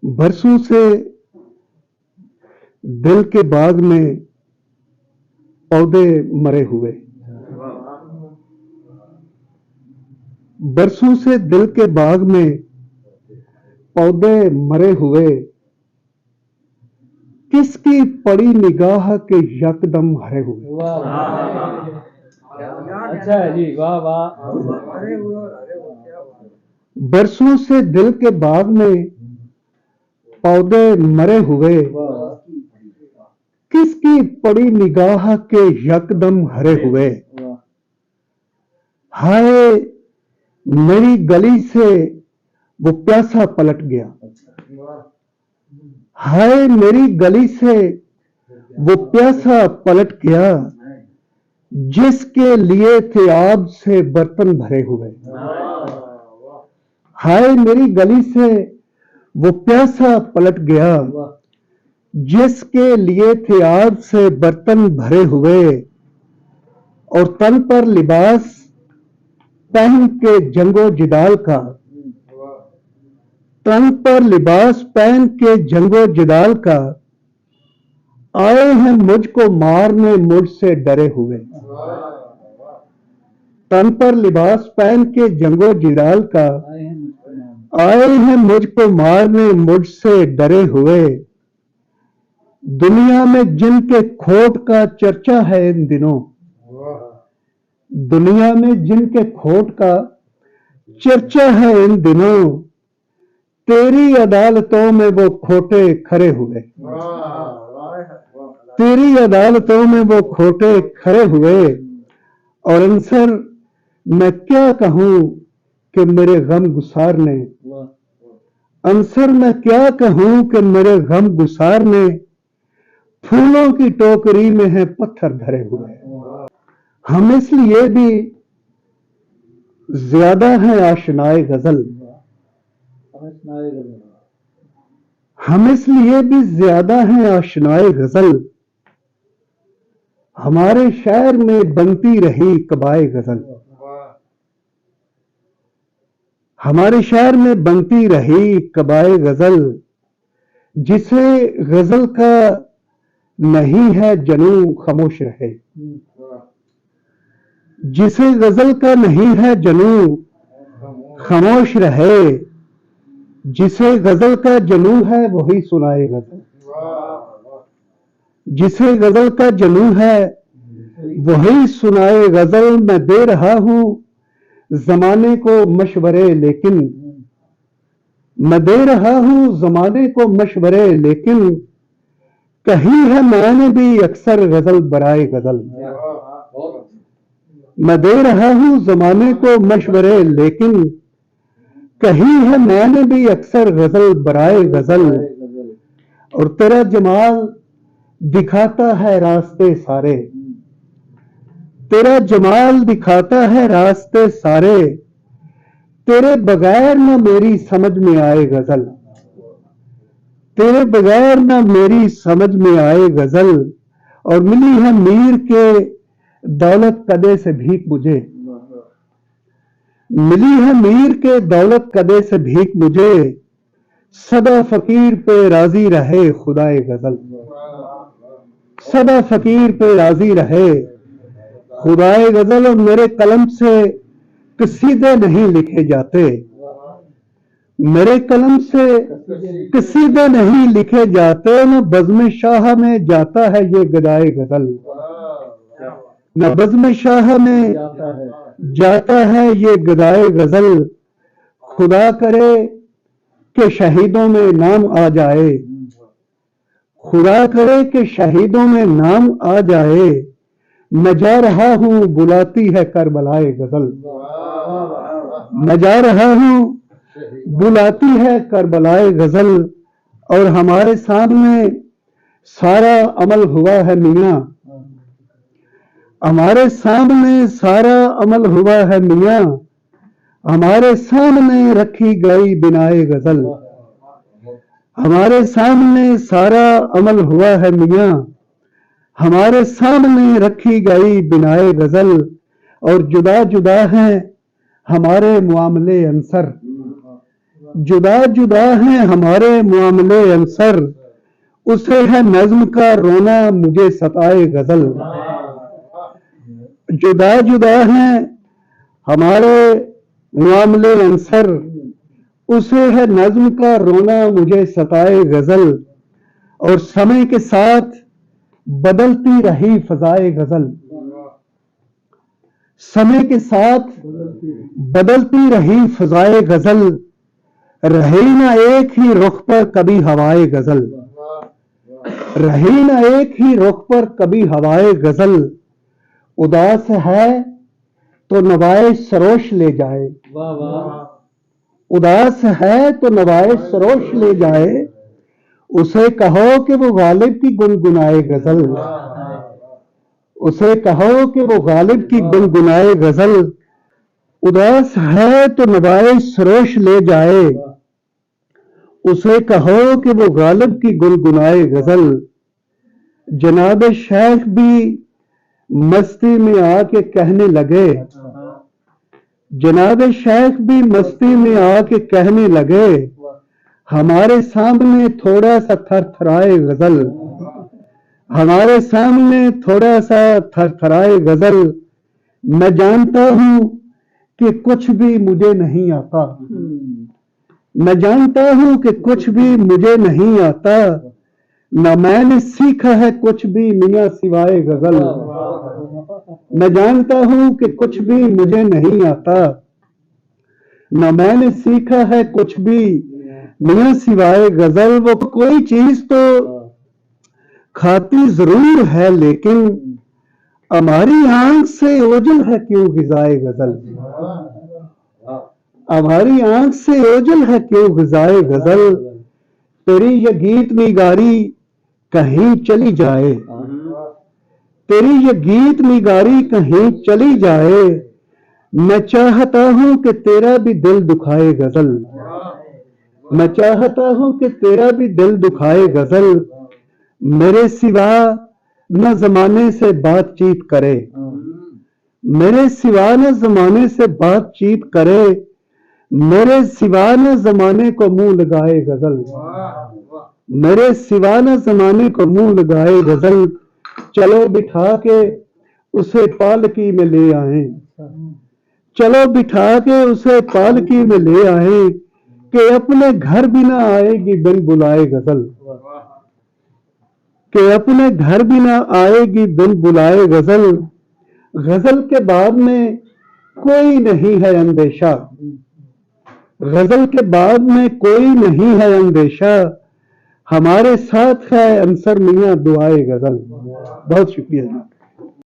बरसों से दिल के बाग में पौधे मरे हुए, बरसों से दिल के बाग में पौधे मरे हुए, किसकी पड़ी निगाह के यकदम हरे हुए। अच्छा है जी, वाह वाह। बरसों से दिल के बाग में पौधे मरे हुए, किसकी पड़ी निगाह के यकदम हरे हुए। हाय मेरी गली से वो प्यासा पलट गया, हाय मेरी गली से वो प्यासा पलट गया, जिसके लिए थे आग से बर्तन भरे हुए। हाय मेरी गली से वो प्यासा पलट गया, जिसके लिए थे आग से बर्तन भरे हुए, और तन पर लिबास पहन के जंगो जिदाल का, तन पर लिबास पहन के जंगो जिदाल का, आए हैं मुझको मारने मुझसे डरे हुए। तन पर लिबास पहन के जंगो जिदाल का, आए हैं मुझको मारने मुझसे डरे हुए। दुनिया में जिनके खोट का चर्चा है इन दिनों, दुनिया में जिनके खोट का चर्चा है इन दिनों, तेरी अदालतों में वो खोटे खड़े हुए। तेरी अदालतों में वो खोटे खड़े हुए, और अंसर मैं क्या कहूं कि मेरे गम गुसार ने, अंसर मैं क्या कहूं कि मेरे गम गुसार ने, फूलों की टोकरी में है पत्थर धरे हुए। हम इसलिए भी ज्यादा है आशनाए गजल, हम इसलिए भी ज्यादा हैं आशनाए गजल, हमारे शहर में बनती रही कबाए गजल, हमारे शहर में बनती रही कबाए गजल, जिसे गजल का नहीं है जनू खामोश रहे, जिसे गजल का नहीं है जनू खामोश रहे, जिसे गजल का जनू है वही सुनाए गजल, जिसे गजल का जनू है वही सुनाए गजल। मैं दे रहा हूं जमाने को मशवरे लेकिन, मैं दे रहा हूं जमाने को मशवरे लेकिन, कही है मैंने भी अक्सर गजल बराए गजल। मैं दे रहा हूं जमाने को मशवरे लेकिन, कही है मैंने भी अक्सर गजल बराए गजल। और तेरा जमाल दिखाता है रास्ते सारे, तेरा जमाल दिखाता है रास्ते सारे, तेरे बगैर न मेरी समझ में आए गजल, तेरे बगैर न मेरी समझ में आए गजल। और मिली है मीर के दौलत कदे से भीख मुझे, मिली है मीर के दौलत कदे से भीख मुझे, सदा फकीर पे राजी रहे खुदाए गजल, सदा फकीर पे राजी रहे खुदाए गजल। और मेरे कलम से कसीदे नहीं लिखे जाते, मेरे कलम से कसीदे नहीं लिखे जाते, न बज़्म शाह में जाता है ये गदाए गजल, न बज़्म शाह में जाता है ये गदाए गजल। खुदा करे कि शहीदों में नाम आ जाए, खुदा करे कि शहीदों में नाम आ जाए, मैं जा रहा हूं बुलाती है करबलाए गजल, मैं जा रहा हूं बुलाती है करबलाए गजल। और हमारे सामने सारा अमल हुआ है मियां, हमारे सामने सारा अमल हुआ है मियां, हमारे सामने रखी गई बिनाए गजल, हमारे सामने सारा अमल हुआ है मियां, हमारे सामने रखी गई बिनाए गजल। और जुदा जुदा हैं हमारे मुआमले अंसर, जुदा जुदा हैं हमारे मामले अंसर, उसे है नज्म का रोना मुझे सताए गजल। जुदा जुदा हैं हमारे मामले अंसर, उसे है नज्म का रोना मुझे सताए गजल। और समय के साथ बदलती रही फजाए गजल, समय के साथ बदलती रही फजाए गजल, रही ना एक ही रुख पर कभी हवाए गजल, रही ना एक ही रुख पर कभी हवाए गजल। उदास है तो नवाए सरोश ले जाए, वाह वाह उदास है तो नवाए सरोश ले जाए, उसे कहो कि वो गालिब की गुनगुनाए गजल, उसे कहो कि वो गालिब की गुनगुनाए गजल। उदास है तो नवाए सरोश ले जाए, उसे कहो कि वो गालिब की गुनगुनाए गजल। जनाब शेख भी मस्ती में आके कहने लगे, जनाब शेख भी मस्ती में आके कहने लगे, हमारे सामने थोड़ा सा थरथराए गजल, हमारे सामने थोड़ा सा थरथराए गजल। मैं जानता हूं कि कुछ भी मुझे नहीं आता, मैं जानता हूं कि कुछ भी मुझे नहीं आता, न मैंने सीखा है कुछ भी मियां सिवाय गजल। मैं जानता हूं कि कुछ भी मुझे नहीं आता, न मैंने सीखा है कुछ भी मियां सिवाय गजल। वो कोई चीज तो खाती जरूर है, लेकिन हमारी आंख से ओझल है क्यों गिजाए गजल, हमारी आंख से ओझल है क्यों गिजाए गजल। तेरी ये गीत निगारी कहीं चली जाए, तेरी ये गीत निगारी कहीं चली जाए, मैं चाहता हूं कि तेरा भी दिल दुखाए गजल, मैं चाहता हूं कि तेरा भी दिल दुखाए गजल। मेरे सिवा न जमाने से बातचीत करे, मेरे सिवा न जमाने से बातचीत करे, मेरे सिवा न जमाने को मुंह लगाए गजल, मेरे सिवा न जमाने को मुंह लगाए गजल। चलो बिठा के उसे पालकी में ले आए, चलो बिठा के उसे पालकी में ले आए, कि अपने घर भी ना आएगी बिन बुलाए गजल, कि अपने घर भी ना आएगी बिन बुलाए गजल। गजल के बाद में कोई नहीं है अंदेशा, गजल के बाद में कोई नहीं है अंदेशा, हमारे साथ है अंसर मियां दुआए गजल। बहुत शुक्रिया।